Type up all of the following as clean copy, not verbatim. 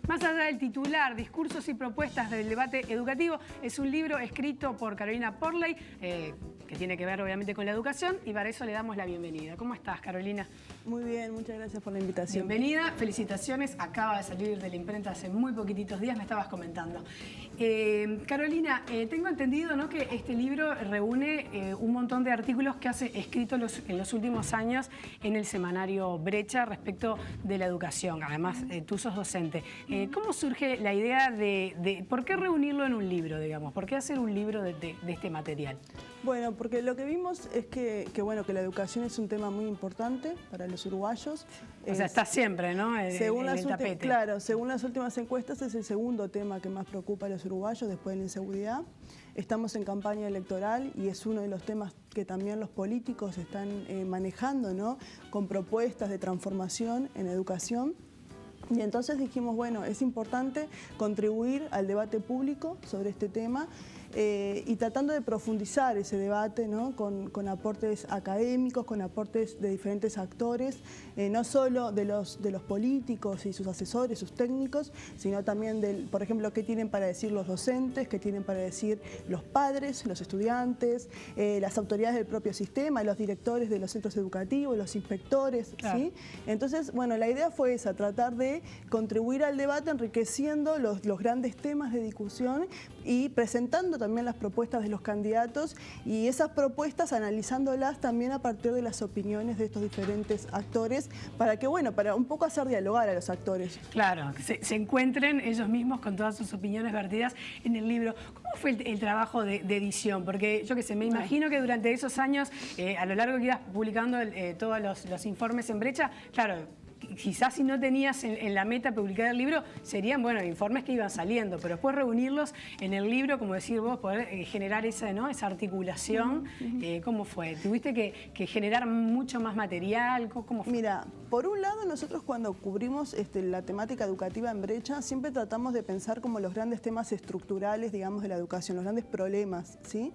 Más allá del titular, Discursos y propuestas del debate educativo, es un libro escrito por Carolina Porley, que tiene que ver obviamente con la educación, y para eso le damos la bienvenida. ¿Cómo estás, Carolina? Muy bien, muchas gracias por la invitación. Bienvenida, felicitaciones. Acaba de salir de la imprenta hace muy poquititos días, me estabas comentando. Carolina, tengo entendido, ¿no?, que este libro reúne un montón de artículos que has escrito en los últimos años en el semanario Brecha respecto de la educación. Además, tú sos docente. ¿Cómo surge la idea de por qué reunirlo en un libro, digamos? ¿Por qué hacer un libro de este material? Bueno, porque lo que vimos es que la educación es un tema muy importante para los uruguayos. O sea, está siempre, ¿no?, en el tapete. Claro, según las últimas encuestas es el segundo tema que más preocupa a los uruguayos después de la inseguridad. Estamos en campaña electoral y es uno de los temas que también los políticos están manejando, ¿no?, con propuestas de transformación en educación. Y entonces dijimos, bueno, es importante contribuir al debate público sobre este tema y tratando de profundizar ese debate, ¿no?, con aportes académicos, con aportes de diferentes actores, no solo de los políticos y sus asesores, sus técnicos, sino también, por ejemplo, qué tienen para decir los docentes, qué tienen para decir los padres, los estudiantes, las autoridades del propio sistema, los directores de los centros educativos, los inspectores, claro. ¿Sí? Entonces, bueno, la idea fue esa, tratar de contribuir al debate enriqueciendo los grandes temas de discusión y presentando también las propuestas de los candidatos y esas propuestas analizándolas también a partir de las opiniones de estos diferentes actores para que, bueno, para un poco hacer dialogar a los actores. Claro, que se encuentren ellos mismos con todas sus opiniones vertidas en el libro. ¿Cómo fue el trabajo de edición? Porque yo qué sé, me imagino que durante esos años, a lo largo que ibas publicando todos los informes en Brecha, claro, quizás si no tenías en la meta publicar el libro, serían, bueno, informes que iban saliendo, pero después reunirlos en el libro, como decir vos, poder generar esa, ¿no?, esa articulación. ¿Cómo fue? ¿Tuviste que generar mucho más material? ¿Cómo fue? Mira, por un lado, nosotros cuando cubrimos la temática educativa en Brecha, siempre tratamos de pensar como los grandes temas estructurales, digamos, de la educación, los grandes problemas, ¿sí?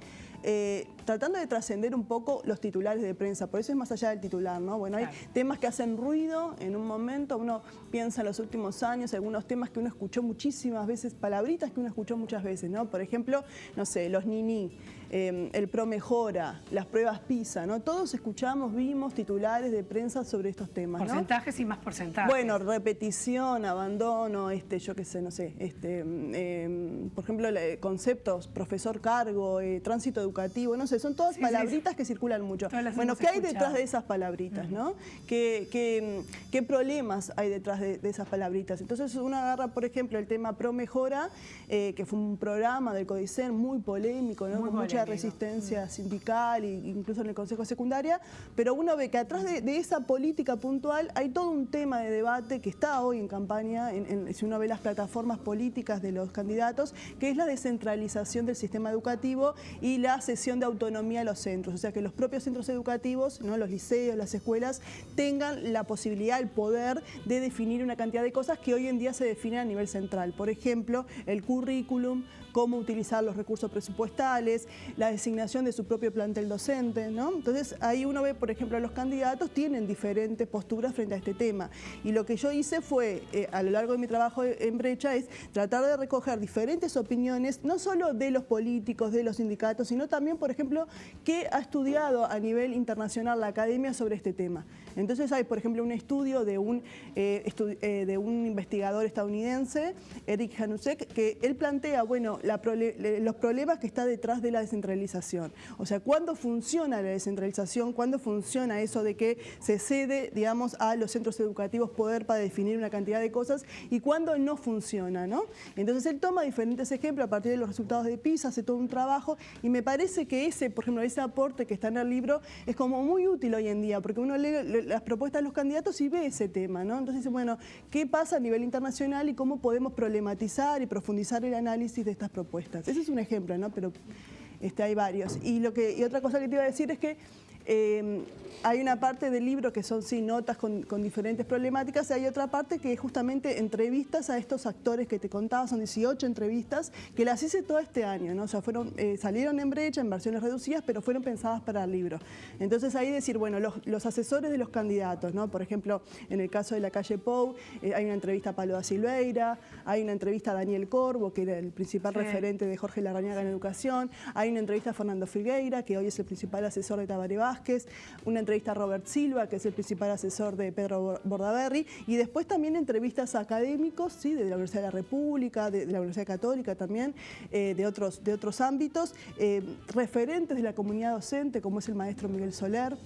Tratando de trascender un poco los titulares de prensa, por eso es más allá del titular, ¿no? Bueno, hay temas que hacen ruido en un momento, uno piensa en los últimos años, algunos temas que uno escuchó muchísimas veces, palabritas que uno escuchó muchas veces, ¿no? Por ejemplo, no sé, los niní, el ProMejora, las pruebas PISA, ¿no? Todos escuchamos, vimos titulares de prensa sobre estos temas, ¿no? Porcentajes y más porcentajes. Bueno, repetición, abandono, yo qué sé, no sé, por ejemplo, conceptos, profesor cargo, tránsito educativo, no sé, son todas palabritas que circulan mucho. Bueno, ¿qué hay detrás de esas palabritas, no? ¿Qué problemas hay detrás de esas palabritas? Entonces uno agarra, por ejemplo, el tema ProMejora, que fue un programa del CODICEN muy polémico, ¿no? Con mucha resistencia sindical e incluso en el Consejo de Secundaria, pero uno ve que atrás de esa política puntual hay todo un tema de debate que está hoy en campaña, si uno ve las plataformas políticas de los candidatos, que es la descentralización del sistema educativo y la cesión de autonomía a los centros, o sea que los propios centros educativos, ¿no?, los liceos, las escuelas, tengan la posibilidad, el poder de definir una cantidad de cosas que hoy en día se definen a nivel central. Por ejemplo, el currículum, cómo utilizar los recursos presupuestales, la designación de su propio plantel docente, ¿no? Entonces ahí uno ve, por ejemplo, los candidatos tienen diferentes posturas frente a este tema. Y lo que yo hice fue, a lo largo de mi trabajo en Brecha, es tratar de recoger diferentes opiniones, no solo de los políticos, de los sindicatos, sino también, por ejemplo, qué ha estudiado a nivel internacional la academia sobre este tema. Entonces hay, por ejemplo, un estudio de un investigador estadounidense, Eric Janusek, que él plantea, bueno, los problemas que está detrás de la descentralización. O sea, ¿cuándo funciona la descentralización? ¿Cuándo funciona eso de que se cede, digamos, a los centros educativos poder para definir una cantidad de cosas? ¿Y cuándo no funciona, no? Entonces él toma diferentes ejemplos a partir de los resultados de PISA, hace todo un trabajo y me parece que por ejemplo, ese aporte que está en el libro es como muy útil hoy en día, porque uno lee las propuestas de los candidatos y ve ese tema, ¿no? Entonces, bueno, ¿qué pasa a nivel internacional y cómo podemos problematizar y profundizar el análisis de estas propuestas? Ese es un ejemplo, ¿no? Pero hay varios. Y otra cosa que te iba a decir es que Hay una parte del libro que son notas con diferentes problemáticas, y hay otra parte que es justamente entrevistas a estos actores que te contaba, son 18 entrevistas que las hice todo este año, ¿no? O sea, salieron en brecha, en versiones reducidas, pero fueron pensadas para el libro. Entonces ahí decir, bueno, los asesores de los candidatos, ¿no? Por ejemplo, en el caso de la calle Pou, hay una entrevista a Pablo da Silveira, hay una entrevista a Daniel Corvo, que era el principal referente de Jorge Larrañaga en educación, hay una entrevista a Fernando Filgueira, que hoy es el principal asesor de Tabaré Vázquez, una entrevista a Robert Silva, que es el principal asesor de Pedro Bordaberry, y después también entrevistas a académicos, ¿sí? De la Universidad de la República, de la Universidad Católica también, de otros ámbitos, referentes de la comunidad docente, como es el maestro Miguel Soler.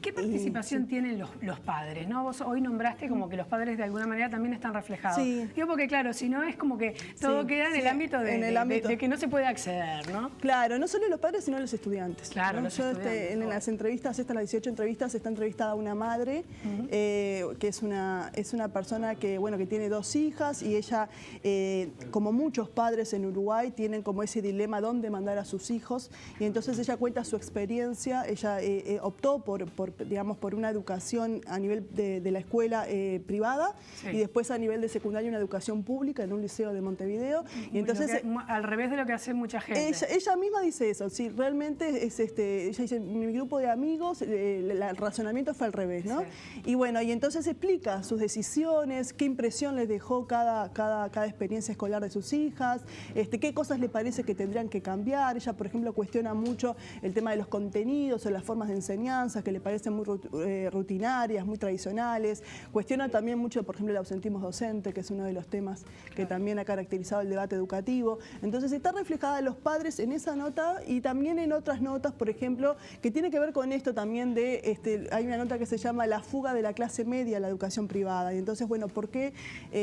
¿Qué participación tienen los padres, ¿no? Vos hoy nombraste como que los padres de alguna manera también están reflejados. Sí. Digo porque claro, si no es como que todo queda en el ámbito de que no se puede acceder, ¿no? Claro, no solo los padres, sino los estudiantes. Claro, ¿no? los Yo estudiantes. En las entrevistas, las 18 entrevistas, está entrevistada una madre, que es una persona que, bueno, que tiene 2 hijas, y ella, como muchos padres en Uruguay, tienen como ese dilema dónde mandar a sus hijos, y entonces ella cuenta su experiencia. Ella optó por una educación a nivel de la escuela privada, y después a nivel de secundaria una educación pública en un liceo de Montevideo. Y entonces, al revés de lo que hace mucha gente. Ella misma dice eso, sí, realmente es ella dice, mi grupo de amigos, el razonamiento fue al revés, ¿no? Sí. Y bueno, y entonces explica sus decisiones, qué impresión les dejó cada experiencia escolar de sus hijas, qué cosas le parece que tendrían que cambiar. Ella, por ejemplo, cuestiona mucho el tema de los contenidos o las formas de enseñanza, que le parecen muy rutinarias, muy tradicionales. Cuestiona también mucho, por ejemplo, el ausentismo docente, que es uno de los temas que también ha caracterizado el debate educativo. Entonces está reflejada en los padres en esa nota, y también en otras notas, por ejemplo, que tiene que ver con esto también de, hay una nota que se llama La fuga de la clase media a la educación privada. Y entonces, bueno, ¿por qué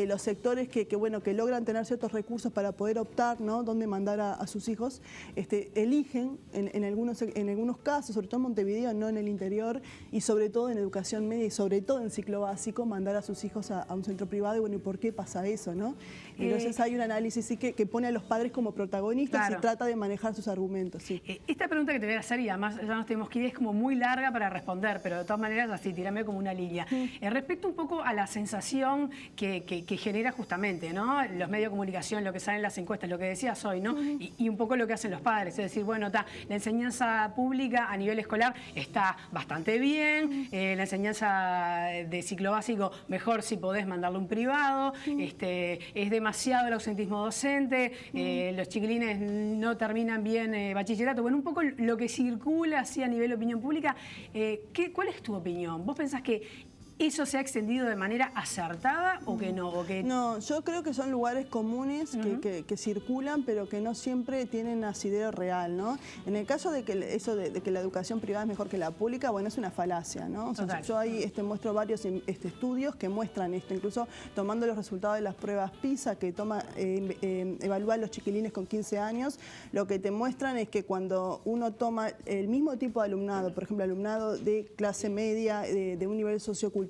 los sectores que logran tener ciertos recursos para poder optar, ¿no?, dónde mandar a sus hijos, eligen en algunos casos, sobre todo en Montevideo, no en el interior, y sobre todo en educación media y sobre todo en ciclo básico, mandar a sus hijos a un centro privado? Y bueno, ¿y por qué pasa eso, no? Entonces hay un análisis sí, que pone a los padres como protagonistas, y trata de manejar sus argumentos. Sí. Esta pregunta que te voy a hacer, y además ya nos tenemos que ir, es como muy larga para responder, pero de todas maneras así, tirame como una línea. Respecto un poco a la sensación que genera justamente, ¿no?, los medios de comunicación, lo que sale en las encuestas, lo que decías hoy, ¿no? Y un poco lo que hacen los padres, es decir, bueno, la enseñanza pública a nivel escolar está bastante bien, la enseñanza de ciclo básico mejor si podés mandarle un privado, es demasiado el ausentismo docente, los chiquilines no terminan bien bachillerato. Bueno, un poco lo que circula así a nivel de opinión pública. ¿Cuál es tu opinión? ¿Vos pensás que eso se ha extendido de manera acertada o que no? No, yo creo que son lugares comunes que circulan, pero que no siempre tienen asidero real, ¿no? En el caso de que eso de que la educación privada es mejor que la pública, bueno, es una falacia, ¿no? O sea, yo ahí muestro varios estudios que muestran esto, incluso tomando los resultados de las pruebas PISA, que evalúa a los chiquilines con 15 años, lo que te muestran es que cuando uno toma el mismo tipo de alumnado, por ejemplo, alumnado de clase media, de un nivel sociocultural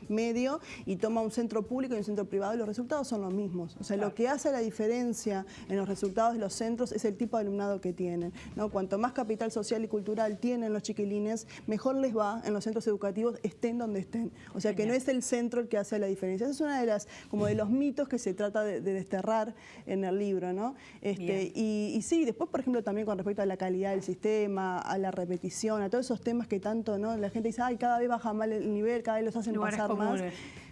medio, y toma un centro público y un centro privado, los resultados son los mismos. O sea, lo que hace la diferencia en los resultados de los centros es el tipo de alumnado que tienen, ¿no? Cuanto más capital social y cultural tienen los chiquilines, mejor les va en los centros educativos, estén donde estén. O sea, que no es el centro el que hace la diferencia. Esa es una de los mitos que se trata de desterrar en el libro, ¿no? Y sí, después, por ejemplo, también con respecto a la calidad del sistema, a la repetición, a todos esos temas que tanto, ¿no?, la gente dice, ay, cada vez baja mal el nivel, cada vez los hacen pasar más.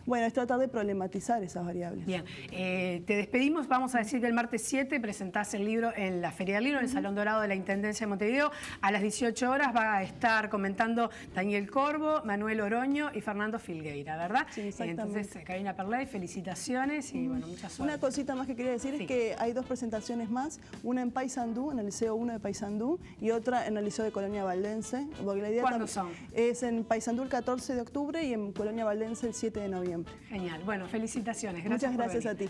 Bueno, es tratar de problematizar esas variables. Bien, te despedimos. Vamos a decir que el martes 7 presentás el libro en la Feria del Libro, en el Salón Dorado de la Intendencia de Montevideo. A las 18 horas va a estar comentando Daniel Corvo, Manuel Oroño y Fernando Filgueira, ¿verdad? Sí, exactamente. Entonces, Karina Perley, felicitaciones y bueno, mucha suerte. Una cosita más que quería decir es que hay 2 presentaciones más, una en Paysandú, en el Liceo 1 de Paysandú, y otra en el Liceo de Colonia Valdense. ¿Cuándo son? Es en Paysandú el 14 de octubre y en Colonia Valdense el 7 de noviembre. Genial. Bueno, felicitaciones. Gracias. Muchas gracias a ti.